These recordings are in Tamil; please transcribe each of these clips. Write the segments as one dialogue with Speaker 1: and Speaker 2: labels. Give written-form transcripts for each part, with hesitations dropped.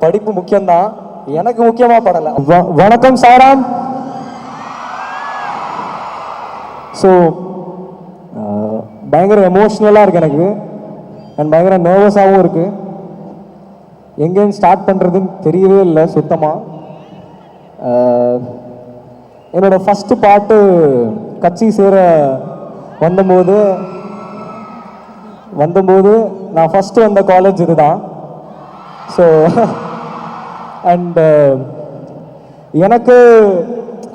Speaker 1: படிப்பு முக்கியம்தான், எனக்கு முக்கியமா படல. வணக்கம் சாராம். ஸோ பயங்கர எமோஷ்னலாக இருக்கு எனக்கு, அண்ட் பயங்கர நர்வஸாகவும் இருக்கு. எங்கேருந்து ஸ்டார்ட் பண்ணுறதுன்னு தெரியவே இல்லை சுத்தமாக. என்னோட ஃபஸ்ட்டு பாட்டு கட்சி சேர வந்தபோது நான் ஃபஸ்ட்டு வந்த காலேஜ் இதுதான். ஸோ அண்ட் எனக்கு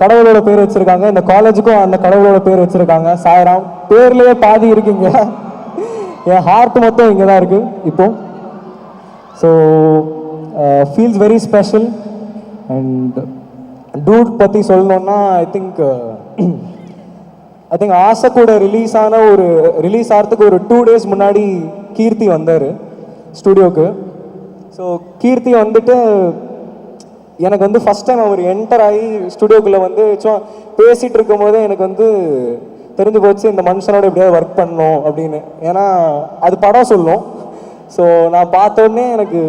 Speaker 1: கடவுளோட பேர் வச்சுருக்காங்க, இந்த காலேஜுக்கும் அந்த கடவுளோட பேர் வச்சுருக்காங்க, சாய்ராம். பேர்லேயே பாதி இருக்குங்க, என் ஹார்ட் மொத்தம் இங்கே தான் இருக்குது இப்போ. So feels very special. And dude பற்றி சொல்லணுன்னா ஐ திங்க் ஆசை கூட ரிலீஸ் ஆகிறதுக்கு ஒரு 2 days முன்னாடி கீர்த்தி வந்தார் ஸ்டுடியோக்கு. ஸோ கீர்த்தி வந்துட்டு எனக்கு வந்து ஃபஸ்ட் டைம் அவர் என்டர் ஆகி ஸ்டுடியோக்குள்ளே வந்து பேசிகிட்டு இருக்கும்போதே எனக்கு வந்து தெரிஞ்சு போச்சு இந்த மனுஷனோட எப்படியாவது ஒர்க் பண்ணணும் அப்படின்னு. ஏன்னா அது படம் சொல்லும். ஸோ நான் பார்த்தோடனே எனக்கு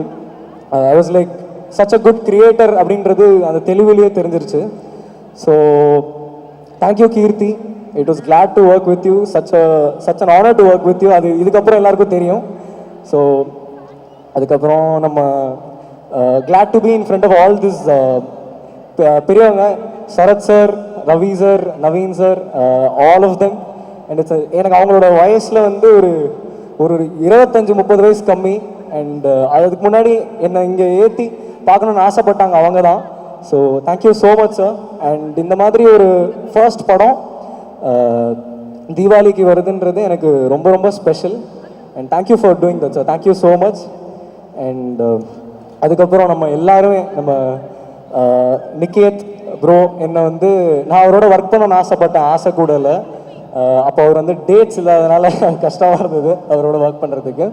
Speaker 1: I was like such a good creator அப்படின்றது அந்த தெளிவிலேயே தெரிஞ்சிருச்சு. So thank you Keerthi, it was glad to work with you, such an honour to work with you. அது இதுக்கப்புறம் எல்லாருக்கும் தெரியும். ஸோ அதுக்கப்புறம் நம்ம glad to be in front of all this பெரியவங்க, Sarath sir, Ravi sir, Naveen sir, all of them. And எனக்கு அவங்களோட வயசில் வந்து ஒரு 25-30 வயசு கம்மி. அண்ட் அதுக்கு முன்னாடி என்னை இங்கே ஏற்றி பார்க்கணுன்னு ஆசைப்பட்டாங்க அவங்க தான். So thank you so much sir. And இந்த மாதிரி ஒரு ஃபர்ஸ்ட் படம் தீபாவளிக்கு வருதுன்றது எனக்கு ரொம்ப ரொம்ப special. And thank you for doing that sir, thank you so much. And அதுக்கப்புறம் நம்ம எல்லாருமே நம்ம நிக்கேத் ப்ரோ என்னை வந்து நான் அவரோட ஒர்க் பண்ணணும்னு ஆசைப்பட்டேன், ஆசை கூட இல்லை. அப்போ அவர் வந்து டேட்ஸ் இல்லாதனால கஷ்டமாக இருந்தது அவரோட ஒர்க் பண்ணுறதுக்கு.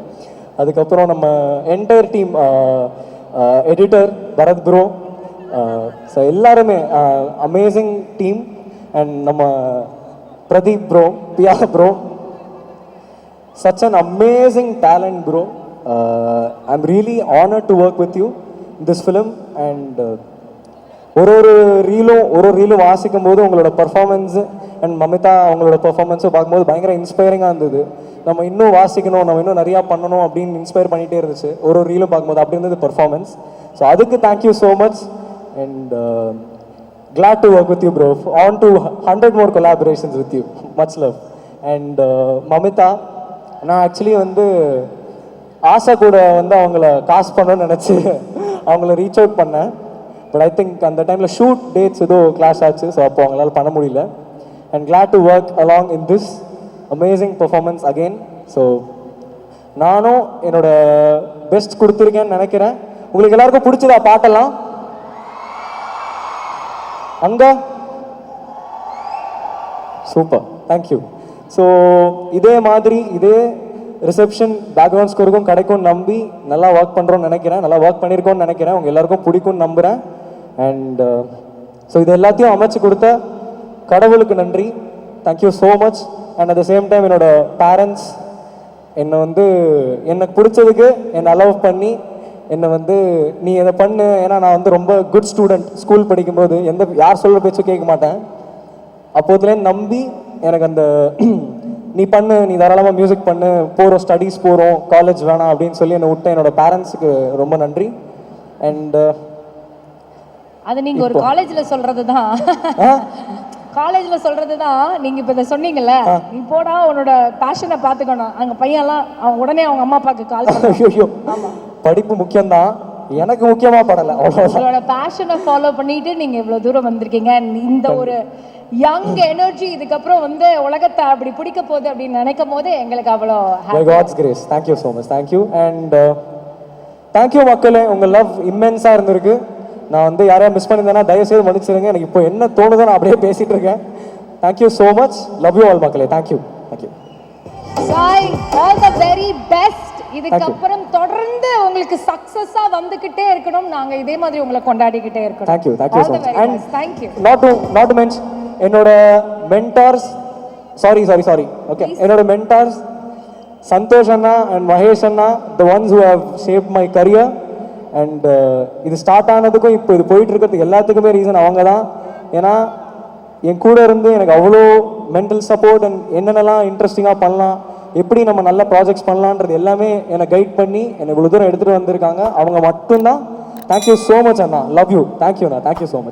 Speaker 1: அதுக்கப்புறம் நம்ம entire team, editor Bharath bro, so எல்லாருமே அமேசிங் டீம். அண்ட் நம்ம Pradeep bro, Piya bro, such an amazing talent bro. I'm really honored to work with you in this film. And ஒரு ரீலும் வாசிக்கும் போது உங்களோட பர்ஃபார்மன்ஸு அண்ட் மமிதா அவங்களோட பர்ஃபார்மன்ஸும் பார்க்கும்போது பயங்கர இன்ஸ்பைரிங்காக இருந்தது. நம்ம இன்னும் வாசிக்கணும், நம்ம இன்னும் நிறையா பண்ணணும் அப்படின்னு இன்ஸ்பயர் பண்ணிகிட்டே இருந்துச்சு ஒரு ரீலும் பார்க்கும்போது. அப்படி இருந்தது பர்ஃபார்மன்ஸ். ஸோ அதுக்கு thank you so much. And glad to work with you bro. On to 100 more collaborations with you. Much love. And Mamitha, நான் ஆக்சுவலி வந்து ஆசை கூட வந்து அவங்கள காசு பண்ணணும்னு நினச்சி அவங்கள ரீச் அவுட் பண்ணேன். பட் ஐ திங்க் அந்த டைமில் ஷூட் டேட்ஸ் ஏதோ கிளாஷ் ஆச்சு. ஸோ அப்போ அவங்களால பண்ண முடியல. And glad to work along in this amazing performance again. So நானும் என்னோட பெஸ்ட் கொடுத்துருக்கேன்னு நினைக்கிறேன். உங்களுக்கு எல்லாருக்கும் பிடிச்சதா பாட்டெல்லாம்? அங்கே சூப்பர், தேங்க்யூ. ஸோ இதே மாதிரி இதே ரிசப்ஷன் பேக்ரவுண்ட் ஸ்கோருக்கும் கிடைக்கும்னு நம்பி நல்லா ஒர்க் பண்ணுறோன்னு நினைக்கிறேன், நல்லா ஒர்க் பண்ணியிருக்கோன்னு நினைக்கிறேன். உங்கள் எல்லாருக்கும் பிடிக்கும்னு நம்புகிறேன். அண்ட் ஸோ இது எல்லாத்தையும் அமைச்சு கொடுத்த கடவுளுக்கு நன்றி, thank you so much. And at the same time என்னோட பேரண்ட்ஸ் எனக்கு பிடிச்சதுக்கு என்னை அலோவ் பண்ணி என்னை வந்து நீ இதை பண்ணு. ஏன்னா நான் வந்து ரொம்ப குட் ஸ்டூடெண்ட். ஸ்கூல் படிக்கும்போது யார் சொல்கிற பேச்சும் கேட்க மாட்டேன். அப்போதுலேருந்து நம்பி எனக்கு அந்த நீ பண்ணு, நீ தாராளமாக மியூசிக் பண்ணு, போகிறோம் ஸ்டடீஸ் போகிறோம், காலேஜ் வேணாம் அப்படின்னு சொல்லி என்னை விட்ட என்னோட பேரண்ட்ஸுக்கு ரொம்ப நன்றி. அண்ட்
Speaker 2: அது நீங்கள் ஒரு காலேஜில் சொல்கிறது தான், காலேஜில் சொல்கிறது தான். நீங்கள் இப்போ இதை சொன்னீங்கல்ல, நீ போடா உன்னோட பேஷனை பார்த்துக்கணும். அங்கே பையன்லாம் அவன் உடனே அவங்க அம்மா அப்பாவுக்கு கால்
Speaker 1: ஐயோ, படிப்பு முக்கியம்தான், எனக்கு முக்கியமாக படலை.
Speaker 2: உங்களோட பேஷனை ஃபாலோ பண்ணிட்டு நீங்கள் இவ்வளோ தூரம் வந்திருக்கீங்க. இந்த ஒரு யங் எனர்ஜி இதுக்கப்புறம் வந்து உலகத்தை அப்படி பிடிக்க போகுது அப்படின்னு நினைக்கும் போது எங்களுக்கு அவ்வளோ
Speaker 1: God's grace. Thank you so much, thank you. And thank you மக்களே, உங்கள் லவ் இம்மென்ஸாக இருந்திருக்கு. நான் வந்து யாரையா மிஸ் பண்ணியிருந்தேன்னா தயவுசெய்து மன்னிச்சிருங்க. எனக்கு இப்போ என்ன தோணுதோ நான் அப்படியே பேசிகிட்டு இருக்கேன். Thank you so much, love you all மக்களே. Thank you, thank you.
Speaker 2: Sai, all the very best. இதுக்கப்புறம் தொடர்ந்து உங்களுக்கு சக்சஸா வந்துகிட்டே இருக்கணும். நாங்க இதே மாதிரி உங்களை கொண்டாடிக்கிட்டே இருக்கணும்.
Speaker 1: Thank you, thank you so much. And
Speaker 2: thank you.
Speaker 1: Not to mention என்னோட மென்டார்ஸ், சாரி ஓகே, என்னோட மென்டார்ஸ் சந்தோஷ் அண்ணா அண்ட் மகேஷ் அண்ணா, the ones who have shaped my career. And இது ஸ்டார்ட் ஆனதுக்கும் இப்போ இது போயிட்டு இருக்கிறதுக்கு எல்லாத்துக்குமே ரீசன் அவங்க தான். ஏன்னா என் கூட இருந்து எனக்கு அவ்வளோ மென்டல் சப்போர்ட் அண்ட் என்னென்னலாம் இன்ட்ரெஸ்டிங்காக பண்ணலாம், எப்படி நம்ம நல்ல ப்ராஜெக்ட்ஸ் பண்ணலான்றது எல்லாமே என்னை கைட் பண்ணி என்னை இவ்வளோ தூரம் எடுத்துகிட்டு வந்திருக்காங்க. அவங்க மட்டும்தான். Thank you so much Anna, love you, தேங்க்யூண்ணா, தேங்க்யூ ஸோ மச்.